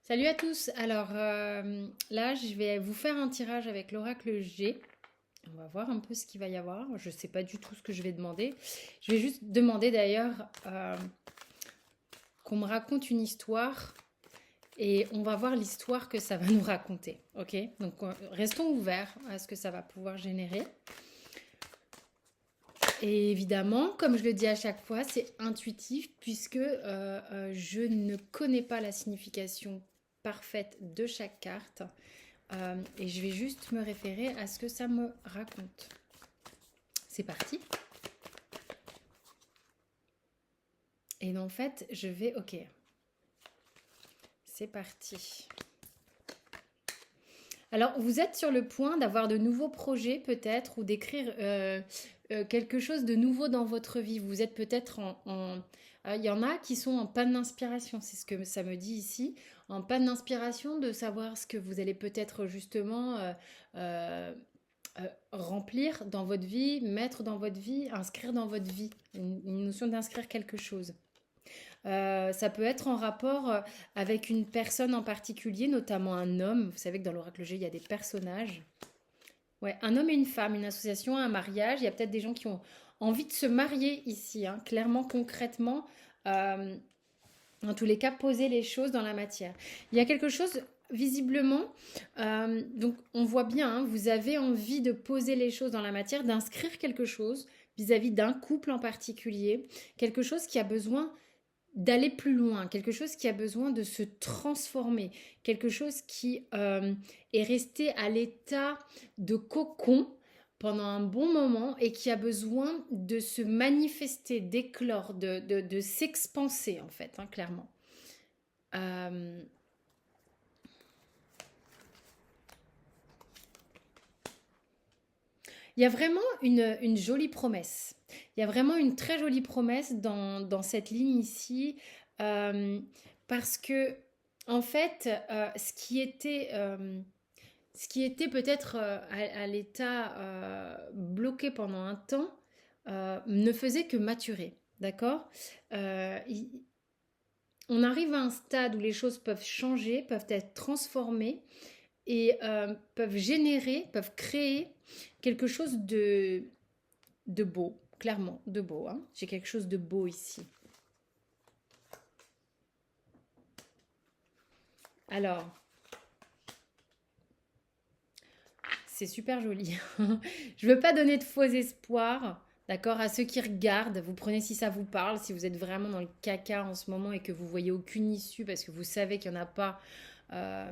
Salut à tous. Alors là, je vais vous faire un tirage avec l'oracle G. On va voir un peu ce qu'il va y avoir. Je ne sais pas du tout ce que je vais demander. Je vais juste demander d'ailleurs qu'on me raconte une histoire et on va voir l'histoire que ça va nous raconter. Ok? Donc restons ouverts à ce que ça va pouvoir générer. Et évidemment, comme je le dis à chaque fois, c'est intuitif puisque je ne connais pas la signification parfaite de chaque carte. Et je vais juste me référer à ce que ça me raconte. C'est parti. Et en fait, je vais... Ok. C'est parti. Alors, vous êtes sur le point d'avoir de nouveaux projets peut-être ou d'écrire quelque chose de nouveau dans votre vie. Vous êtes peut-être il y en a qui sont en panne d'inspiration, c'est ce que ça me dit ici. En panne d'inspiration de savoir ce que vous allez peut-être justement euh, remplir dans votre vie, mettre dans votre vie, inscrire dans votre vie. Une notion d'inscrire quelque chose. Ça peut être en rapport avec une personne en particulier, notamment un homme. Vous savez que dans l'oracle G, il y a des personnages. Ouais, un homme et une femme, une association, un mariage. Il y a peut-être des gens qui ont envie de se marier ici, hein, clairement, concrètement. Euh, en tous les cas, poser les choses dans la matière. Il y a quelque chose, visiblement, donc on voit bien, hein, vous avez envie de poser les choses dans la matière, d'inscrire quelque chose vis-à-vis d'un couple en particulier, quelque chose qui a besoin d'aller plus loin, quelque chose qui a besoin de se transformer, quelque chose qui est resté à l'état de cocon pendant un bon moment et qui a besoin de se manifester, d'éclore, de s'expanser en fait, hein, clairement. Euh, Il y a vraiment une jolie promesse. Il y a vraiment une très jolie promesse dans cette ligne ici. euh, Parce que, en fait, ce qui était peut-être à l'état bloqué pendant un temps ne faisait que maturer. D'accord. Euh, il- on arrive à un stade où les choses peuvent changer, peuvent être transformées et peuvent générer, peuvent créer quelque chose de beau, clairement, de beau. Hein. J'ai quelque chose de beau ici. Alors, c'est super joli. Je veux pas donner de faux espoirs, d'accord, à ceux qui regardent. Vous prenez si ça vous parle, si vous êtes vraiment dans le caca en ce moment et que vous voyez aucune issue parce que vous savez qu'il n'y en a pas. euh,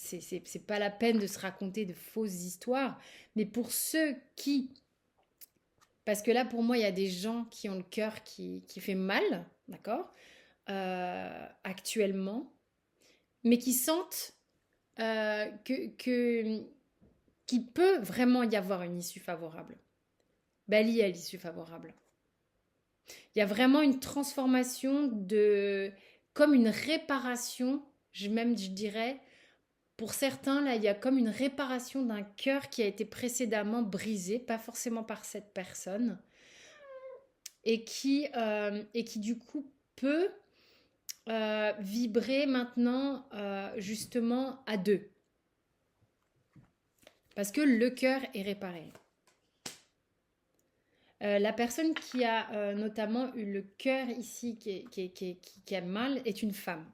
c'est pas la peine de se raconter de fausses histoires. Mais pour ceux qui parce que là, pour moi, il y a des gens qui ont le cœur qui fait mal, d'accord, actuellement, mais qui sentent qu'il peut vraiment y avoir une issue favorable. Ben, il y a l'issue favorable. Il y a vraiment une transformation comme une réparation, je dirais, pour certains, là, il y a comme une réparation d'un cœur qui a été précédemment brisé, pas forcément par cette personne, et qui du coup peut vibrer maintenant justement à deux. Parce que le cœur est réparé. La personne qui a notamment eu le cœur ici qui a mal est une femme.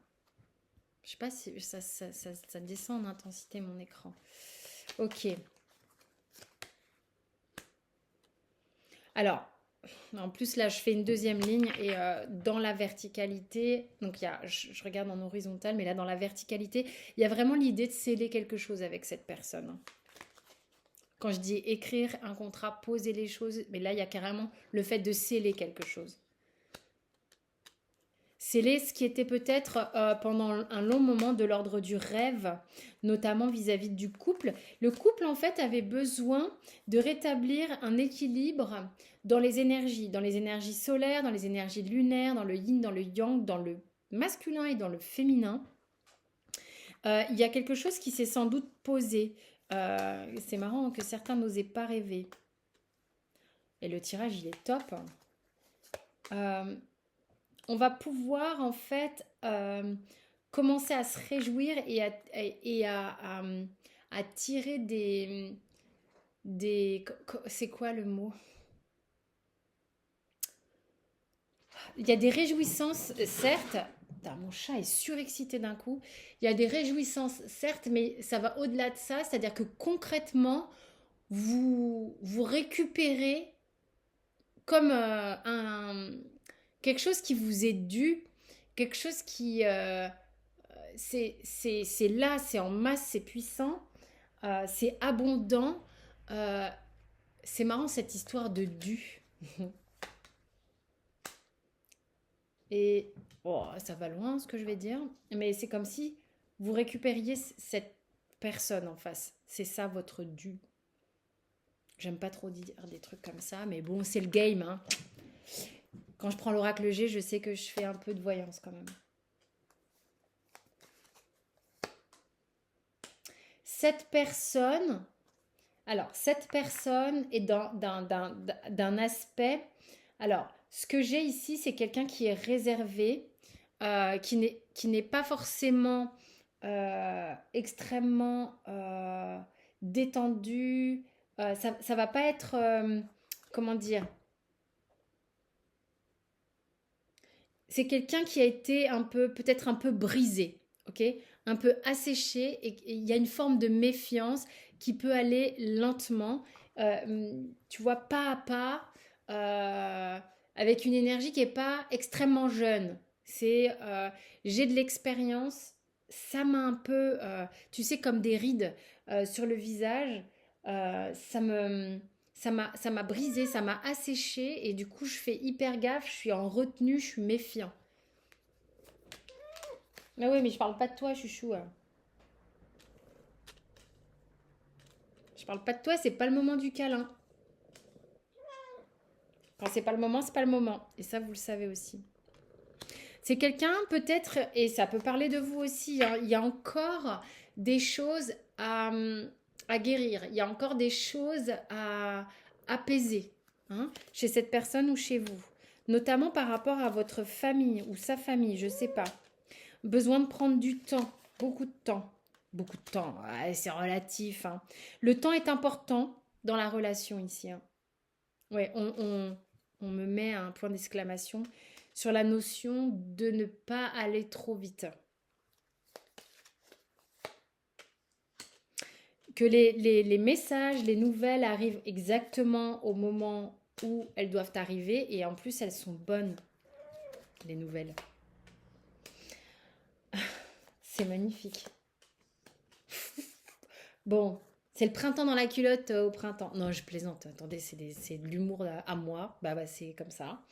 Je sais pas si ça descend en intensité mon écran. Ok. Alors, en plus là je fais une deuxième ligne et dans la verticalité, donc je regarde en horizontal, mais là dans la verticalité, il y a vraiment l'idée de sceller quelque chose avec cette personne. Quand je dis écrire un contrat, poser les choses, mais là il y a carrément le fait de sceller quelque chose. Sceller ce qui était peut-être pendant un long moment de l'ordre du rêve, notamment vis-à-vis du couple. Le couple, en fait, avait besoin de rétablir un équilibre dans les énergies solaires, dans les énergies lunaires, dans le yin, dans le yang, dans le masculin et dans le féminin. Il y a quelque chose qui s'est sans doute posé. C'est marrant que certains n'osaient pas rêver. Et le tirage, il est top. Euh, on va pouvoir en fait commencer à se réjouir et à tirer c'est quoi le mot? Il y a des réjouissances, certes. Putain, mon chat est surexcité d'un coup. Il y a des réjouissances, certes, mais ça va au-delà de ça. C'est-à-dire que concrètement, vous récupérez comme quelque chose qui vous est dû, quelque chose qui... c'est là, c'est en masse, c'est puissant, c'est abondant. Euh, c'est marrant cette histoire de dû. Et oh, ça va loin ce que je vais dire, mais c'est comme si vous récupériez cette personne en face. C'est ça votre dû. J'aime pas trop dire des trucs comme ça, mais bon, c'est le game, hein. Quand je prends l'oracle G, je sais que je fais un peu de voyance quand même. Cette personne, alors cette personne est d'un aspect. Alors, ce que j'ai ici, c'est quelqu'un qui est réservé, qui n'est pas forcément extrêmement détendu. Ça va pas être, comment dire, c'est quelqu'un qui a été un peu, peut-être un peu brisé, ok, un peu asséché, et il y a une forme de méfiance qui peut aller lentement, tu vois, pas à pas, euh, avec une énergie qui est pas extrêmement jeune. C'est, j'ai de l'expérience, ça m'a un peu, tu sais, comme des rides sur le visage, ça m'a brisé, ça m'a asséché et du coup je fais hyper gaffe, je suis en retenue, je suis méfiant. Mais oui, mais je parle pas de toi, chouchou, hein. Je parle pas de toi, c'est pas le moment du câlin. Quand c'est pas le moment, c'est pas le moment. Et ça, vous le savez aussi. C'est quelqu'un peut-être, et ça peut parler de vous aussi, hein, il y a encore des choses à guérir, il y a encore des choses à apaiser, hein, chez cette personne ou chez vous. Notamment par rapport à votre famille ou sa famille, je sais pas. Besoin de prendre du temps, beaucoup de temps. Beaucoup de temps, ouais, c'est relatif, hein. Le temps est important dans la relation ici, hein. Ouais, on me met un point d'exclamation sur la notion de ne pas aller trop vite. Que les messages, les nouvelles arrivent exactement au moment où elles doivent arriver et en plus elles sont bonnes, les nouvelles. C'est magnifique. Bon, c'est le printemps dans la culotte au printemps. Non, je plaisante. Attendez, c'est de l'humour à moi. Bah, c'est comme ça.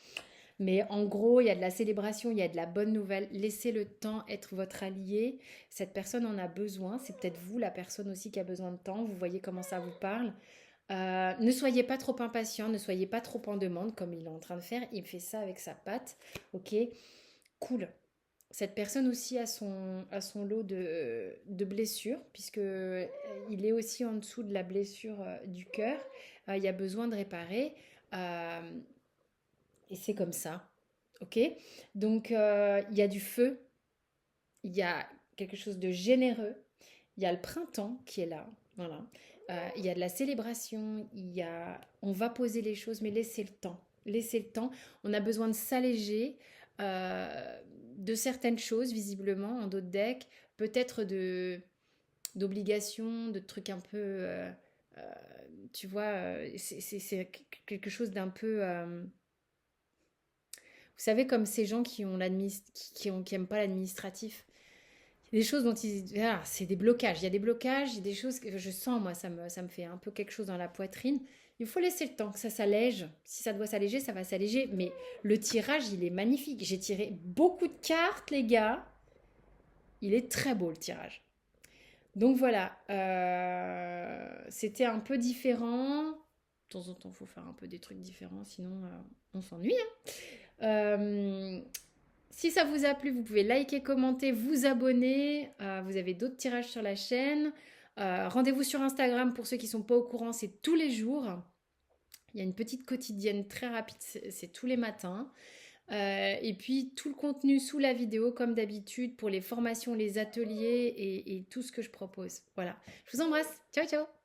Mais en gros, il y a de la célébration, il y a de la bonne nouvelle. Laissez le temps être votre allié. Cette personne en a besoin. C'est peut-être vous, la personne aussi, qui a besoin de temps. Vous voyez comment ça vous parle. Ne soyez pas trop impatient, ne soyez pas trop en demande comme il est en train de faire. Il fait ça avec sa patte. Ok, cool. Cette personne aussi a son lot de blessures, puisque il est aussi en dessous de la blessure du cœur. Il y a besoin de réparer. Euh, et c'est comme ça. Ok. Donc, il y a du feu, il y a quelque chose de généreux, il y a le printemps qui est là. Voilà. Il y a de la célébration, on va poser les choses, mais laissez le temps. Laissez le temps. On a besoin de s'alléger de certaines choses, visiblement, en d'autres decks. Peut-être d'obligations, de trucs un peu. Euh, tu vois, c'est quelque chose d'un peu. Vous savez, comme ces gens qui ont qui aiment pas l'administratif. Il y a des choses dont c'est des blocages. Il y a des blocages, il y a des choses que je sens, moi, ça me fait un peu quelque chose dans la poitrine. Il faut laisser le temps que ça s'allège. Si ça doit s'alléger, ça va s'alléger. Mais le tirage, il est magnifique. J'ai tiré beaucoup de cartes, les gars. Il est très beau, le tirage. Donc voilà, c'était un peu différent. De temps en temps, il faut faire un peu des trucs différents, sinon on s'ennuie, hein. Euh, Si ça vous a plu, vous pouvez liker, commenter, vous abonner. Vous avez d'autres tirages sur la chaîne. Rendez-vous sur Instagram pour ceux qui ne sont pas au courant, c'est tous les jours. Il y a une petite quotidienne très rapide, c'est tous les matins. Et puis tout le contenu sous la vidéo, comme d'habitude, pour les formations, les ateliers et tout ce que je propose. Voilà. Je vous embrasse. Ciao, ciao.